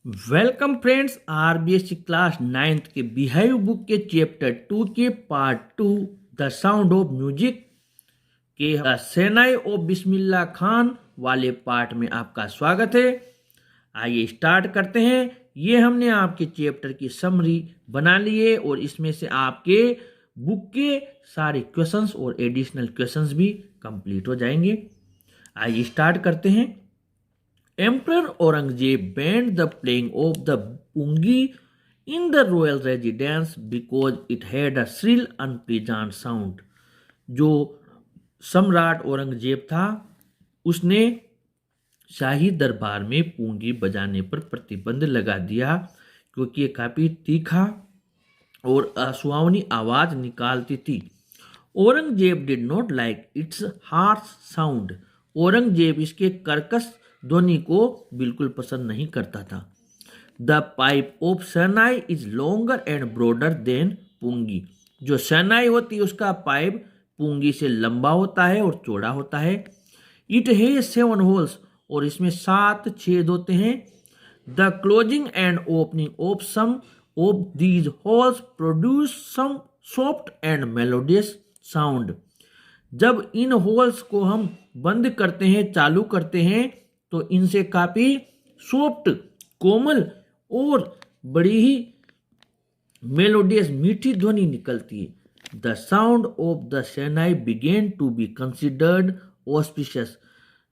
Welcome friends, RBSC class 9th के beehive book के chapter 2 के part 2 the sound of music के शेhnai of Bismillah Khan वाले पार्ट में आपका स्वागत है। आइए स्टार्ट करते हैं। ये हमने आपके चैप्टर की समरी बना ली है और इसमें से आपके बुक के सारे क्वेश्चंस और एडिशनल क्वेश्चंस भी कंप्लीट हो जाएंगे। आइए स्टार्ट करते हैं। Emperor Aurangzeb banned the playing of the pungi in the royal residence because it had a shrill, unpleasant sound. जो सम्राट औरंगजेब था उसने शाही दरबार में पूंगी बजाने पर प्रतिबंध लगा दिया क्योंकि ये काफ़ी तीखा और असुहावनी आवाज़ निकालती थी। Aurangzeb did not like its harsh sound. Aurangzeb इसके कर्कश ध्वनि को बिल्कुल पसंद नहीं करता था। The pipe of shehnai is longer and broader than pungi. जो shehnai होती है उसका पाइप पूंगी से लंबा होता है और चौड़ा होता है। इट हैज 7 होल्स और इसमें 7 छेद होते हैं। The closing and opening of some of these holes produce some soft and melodious sound. जब इन होल्स को हम बंद करते हैं, चालू करते हैं, तो इनसे काफ़ी सॉफ्ट, कोमल और बड़ी ही मेलोडियस मीठी ध्वनि निकलती है। The sound of the shehnai began to be considered auspicious.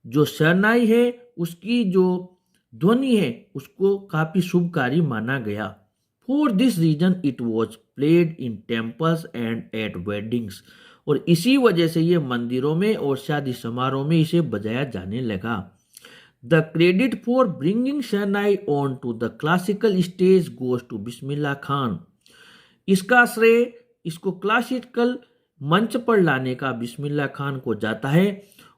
जो shehnai है उसकी जो ध्वनि है उसको काफ़ी शुभकारी माना गया। For this reason it was played in temples and at weddings. और इसी वजह से ये मंदिरों में और शादी समारोह में इसे बजाया जाने लगा। The credit for bringing shehnai on to the classical stage goes to Bismillah Khan. इसका श्रेय इसको क्लासिकल मंच पर लाने का बिस्मिल्लाह खान को जाता है।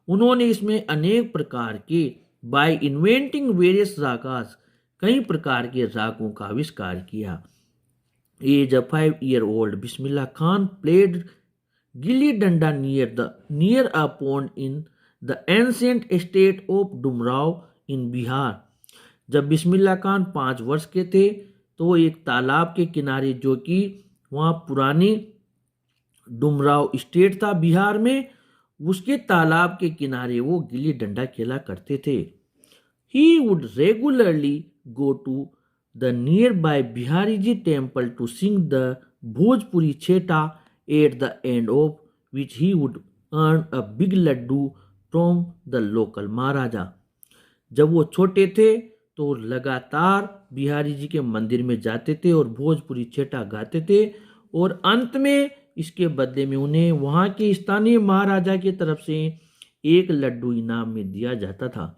उन्होंने इसमें अनेक प्रकार के बाय इन्वेंटिंग वेरियस रागास, कई प्रकार के रागों का आविष्कार किया। As a 5-year-old Bismillah Khan played gilli danda near a pond in the ancient state of Dumraon in Bihar. जब बिस्मिल्लाह खान 5 वर्ष के थे तो एक तालाब के किनारे, जो कि वहाँ पुरानी डुमराव स्टेट था बिहार में, उसके तालाब के किनारे वो गिल्ली डंडा खेला करते थे। He would regularly go to the nearby Bihari ji temple to sing the Bhojpuri chaita at the end of which he would earn a big laddu from the local Maharaja. जब वो छोटे थे तो लगातार बिहारी जी के मंदिर में जाते थे और भोजपुरी छेटा गाते थे और अंत में इसके बदले में उन्हें वहाँ के स्थानीय महाराजा की तरफ से एक लड्डू इनाम में दिया जाता था।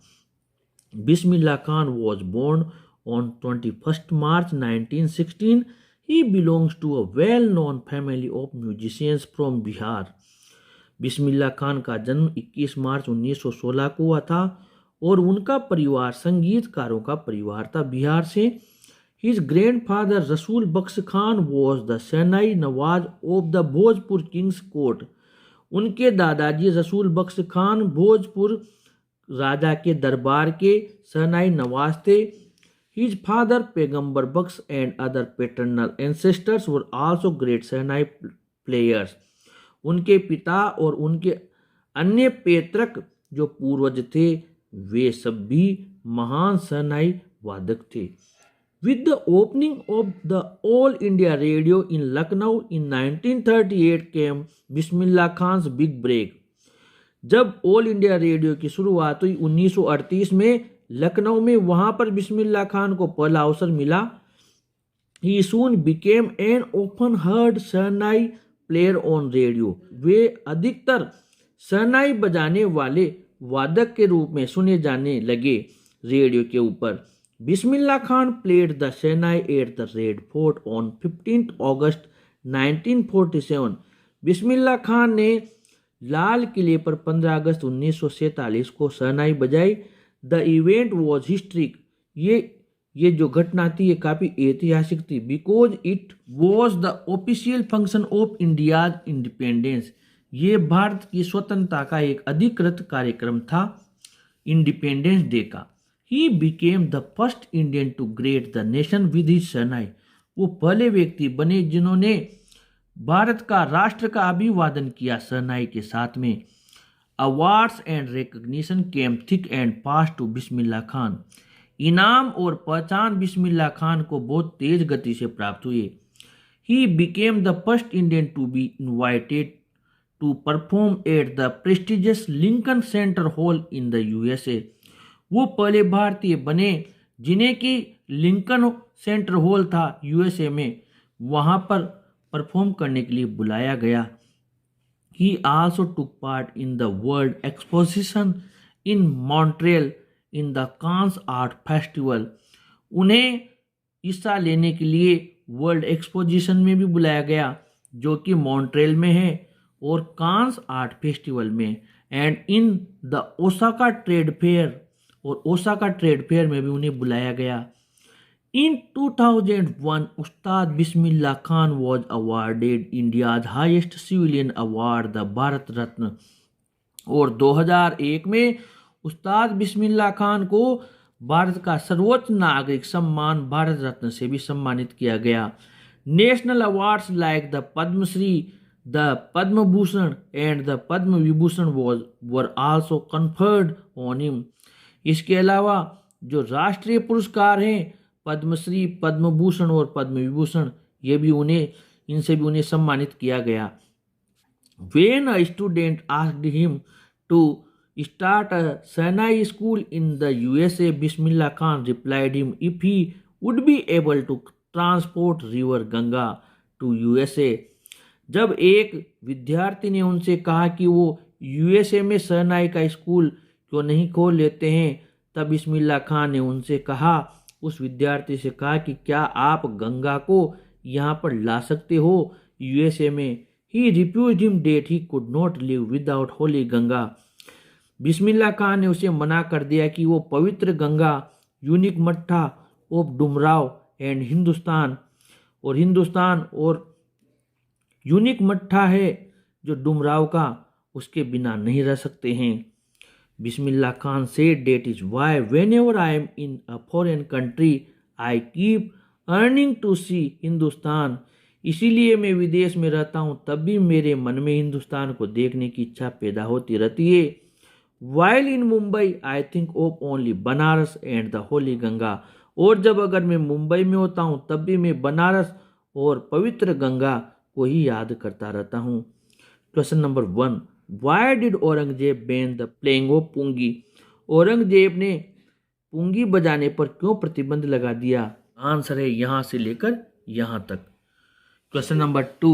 Bismillah Khan was born on 21 March 1916। He belongs to a well known family of musicians from Bihar. Bismillah Khan का जन्म 21 मार्च 1916 को हुआ था और उनका परिवार संगीतकारों का परिवार था बिहार से। His grandfather Rasool Bakhsh Khan was the shehnai nawaz of the Bhojpur kings court. उनके दादाजी रसूल बख्श खान भोजपुर राजा के दरबार के shehnai नवाज थे। His father Paigambar Bakhsh and other paternal ancestors were also great shehnai players. उनके पिता और उनके अन्य पैतृक जो पूर्वज थे वे सब भी महान shehnai वादक थे। With the opening of the All India Radio in Lucknow in 1938 came Bismillah Khan's big break. जब ऑल इंडिया रेडियो की शुरुआत हुई 1938 में लखनऊ में, वहां पर बिस्मिल्लाह खान को पहला अवसर मिला। He soon became an often heard shehnai player on radio. वे अधिकतर shehnai बजाने वाले वादक के रूप में सुने जाने लगे रेडियो के ऊपर। Bismillah Khan played the shehnai at the Red Fort on 15 August 1947। Bismillah Khan ने लाल किले पर 15 अगस्त 1947 को shehnai बजाई। The event was historic. ये जो घटना थी ये काफ़ी ऐतिहासिक थी। Because it was the official function of India's independence. ये भारत की स्वतंत्रता का एक अधिकृत कार्यक्रम था इंडिपेंडेंस डे का। He became the first Indian to greet the nation with his shehnai. वो पहले व्यक्ति बने जिन्होंने भारत का राष्ट्र का अभिवादन किया शेहनाई के साथ में। Awards and recognition came thick and fast to Bismillah Khan. इनाम और पहचान बिस्मिल्लाह खान को बहुत तेज गति से प्राप्त हुए। He became the first Indian to be invited to perform at the prestigious Lincoln Center Hall in the USA. वो पहले भारतीय बने जिन्हें कि लिंकन सेंटर हॉल था यूएसए में, वहाँ पर परफॉर्म करने के लिए बुलाया गया। He also took part in the World Exposition in Montreal in the Cannes Art Festival। उन्हें हिस्सा लेने के लिए वर्ल्ड एक्सपोजिशन में भी बुलाया गया जो कि मॉन्ट्रियल में है और कांस आर्ट फेस्टिवल में, and in the Osaka trade fair, और ओसाका ट्रेड फेयर में भी उन्हें बुलाया गया। In 2001, Ustad Bismillah Khan was awarded India's highest civilian award, the Bharat Ratna. और 2001 में उस्ताद बिस्मिल्लाह खान को भारत का सर्वोच्च नागरिक सम्मान भारत रत्न से भी सम्मानित किया गया। National awards like the Padmashri, the Padma Bhushan and the Padma Vibhushan were also conferred on him. इसके अलावा जो राष्ट्रीय पुरस्कार हैं पद्मश्री, पद्म भूषण और पद्म विभूषण, ये भी इनसे भी उन्हें सम्मानित किया गया। When a student asked him to start a shehnai school in the USA, Bismillah Khan replied him if he would be able to transport river Ganga to USA। जब एक विद्यार्थी ने उनसे कहा कि वो यूएसए में शेहनाई का स्कूल क्यों नहीं खोल लेते हैं, तब बिस्मिल्लाह खान ने उनसे कहा, उस विद्यार्थी से कहा कि क्या आप गंगा को यहाँ पर ला सकते हो यूएसए में। He refused him that he could not live without holy Ganga. Bismillah Khan ने उसे मना कर दिया कि वो पवित्र गंगा, यूनिक मट्ठा ऑफ डुमराव एंड हिंदुस्तान और यूनिक मट्ठा है जो डुमराव का, उसके बिना नहीं रह सकते हैं। Bismillah Khan said that is why whenever I am in a foreign country I keep earning to see Hindustan। इसीलिए मैं विदेश में रहता हूँ तब भी मेरे मन में हिंदुस्तान को देखने की इच्छा पैदा होती रहती है। While in Mumbai I think of only Banaras and the holy Ganga. और जब अगर मैं मुंबई में होता हूँ तब भी मैं बनारस और पवित्र गंगा को ही याद करता रहता हूँ। Question number 1, Why did Aurangzeb ban the playing of pungi. Aurangzeb ने पुंगी बजाने पर क्यों प्रतिबंध लगा दिया। आंसर है यहाँ से लेकर यहाँ तक। Question number 2,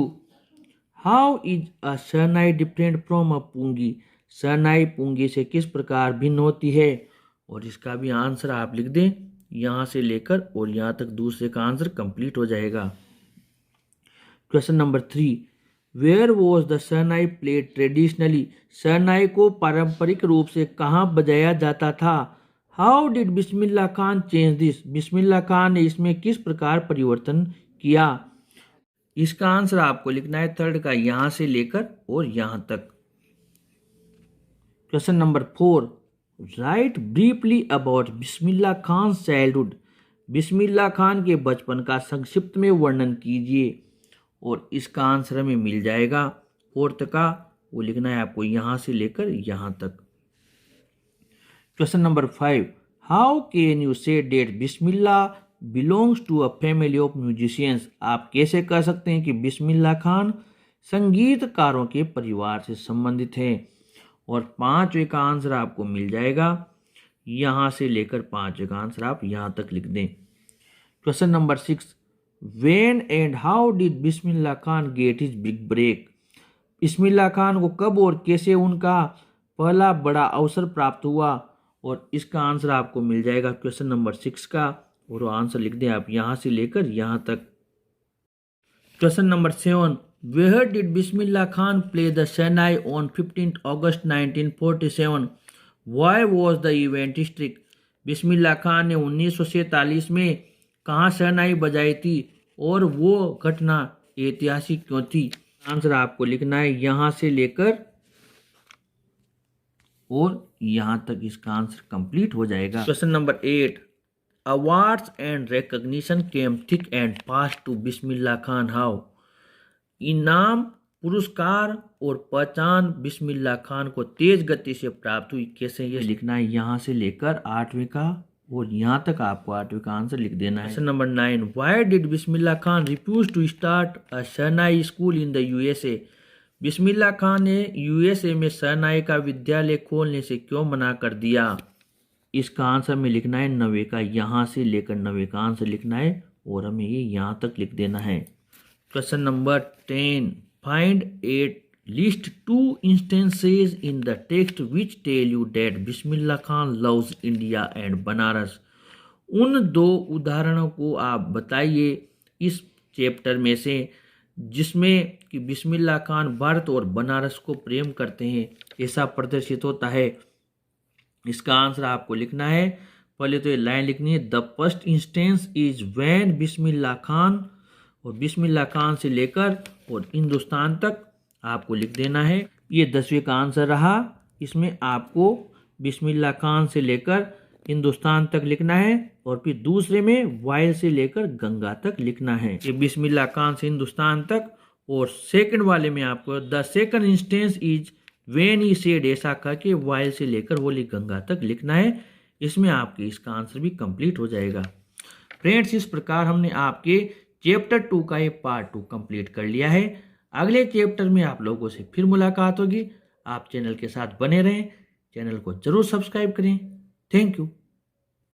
how is a shehnai different from a pungi. Shehnai pungi से किस प्रकार भिन्न होती है, और इसका भी आंसर आप लिख दें यहाँ से लेकर और यहाँ तक, दूसरे का आंसर कंप्लीट हो जाएगा। Question number 3, where was the shehnai played traditionally. Shehnai को पारंपरिक रूप से कहाँ बजाया जाता था। How did Bismillah Khan change this. Bismillah Khan ने इसमें किस प्रकार परिवर्तन किया। इसका आंसर आपको लिखना है थर्ड का यहाँ से लेकर और यहाँ तक। Question number 4, write briefly about Bismillah Khan childhood. Bismillah Khan के बचपन का संक्षिप्त में वर्णन कीजिए, और इसका आंसर हमें मिल जाएगा फोर्थ का, वो लिखना है आपको यहाँ से लेकर यहाँ तक। Question number 5, how can you say that Bismillah belongs to a family of musicians. आप कैसे कह सकते हैं कि बिस्मिल्लाह खान संगीतकारों के परिवार से संबंधित हैं, और 5वें का आंसर आपको मिल जाएगा यहाँ से लेकर 5वें का आंसर आप यहाँ तक लिख दें। Question number 6, When and how did Bismillah Khan get his big break। Bismillah Khan को कब और कैसे उनका पहला बड़ा अवसर प्राप्त हुआ, और इसका आंसर आपको मिल जाएगा क्वेश्चन नंबर 6 का, और आंसर लिख दें आप यहाँ से लेकर यहाँ तक। Question number 7, Where did Bismillah Khan play the shehnai on 15th August 1947। Why was the event strict। बिस्मिल्लाह खान ने 1947 में कहाँ शेहनाई बजाई थी, और वो घटना ऐतिहासिक क्यों थी। आंसर आपको लिखना है यहाँ से लेकर और यहाँ तक इसका आंसर कंप्लीट हो जाएगा। Question number 8, awards and recognition came thick and fast to Bismillah Khan how. इनाम, पुरस्कार और पहचान बिस्मिल्लाह खान को तेज गति से प्राप्त हुई। कैसे ये लिखना है, यहाँ से लेकर 8वीं का और यहाँ तक आपको 8वीं का आंसर लिख देना है। Question number 9, why did Bismillah Khan refuse to start a shehnai school in the USA. Bismillah Khan ने यूएसए में शेhnai का विद्यालय खोलने से क्यों मना कर दिया। इसका आंसर में लिखना है 90 का, यहाँ से लेकर 90 का आंसर लिखना है और हमें ये यहाँ तक लिख देना है। Question number 10, find at least 2 instances in the text which tell you that Bismillah Khan loves India and Banaras. उन 2 उदाहरणों को आप बताइए इस चैप्टर में से जिसमें कि बिस्मिल्लाह खान भारत और बनारस को प्रेम करते हैं, ऐसा प्रदर्शित होता है। इसका आंसर आपको लिखना है, पहले तो ये लाइन लिखनी है, the first instance is when Bismillah Khan, और बिस्मिल्लाह खान से लेकर और हिंदुस्तान तक आपको लिख देना है। ये 10वीं का आंसर रहा। इसमें आपको बिस्मिल्लाह खान से लेकर हिंदुस्तान तक लिखना है और फिर दूसरे में वाइल से लेकर गंगा तक लिखना है। ये बिस्मिल्लाह खान से हिंदुस्तान तक, और सेकंड वाले में आपको the second instance is when he said, ऐसा कह के वाइल से लेकर होली गंगा तक लिखना है। इसमें आपके इसका आंसर भी कंप्लीट हो जाएगा। फ्रेंड्स, इस प्रकार हमने आपके चैप्टर 2 का ये पार्ट 2 कंप्लीट कर लिया है। अगले चैप्टर में आप लोगों से फिर मुलाकात होगी। आप चैनल के साथ बने रहें, चैनल को जरूर सब्सक्राइब करें। Thank you.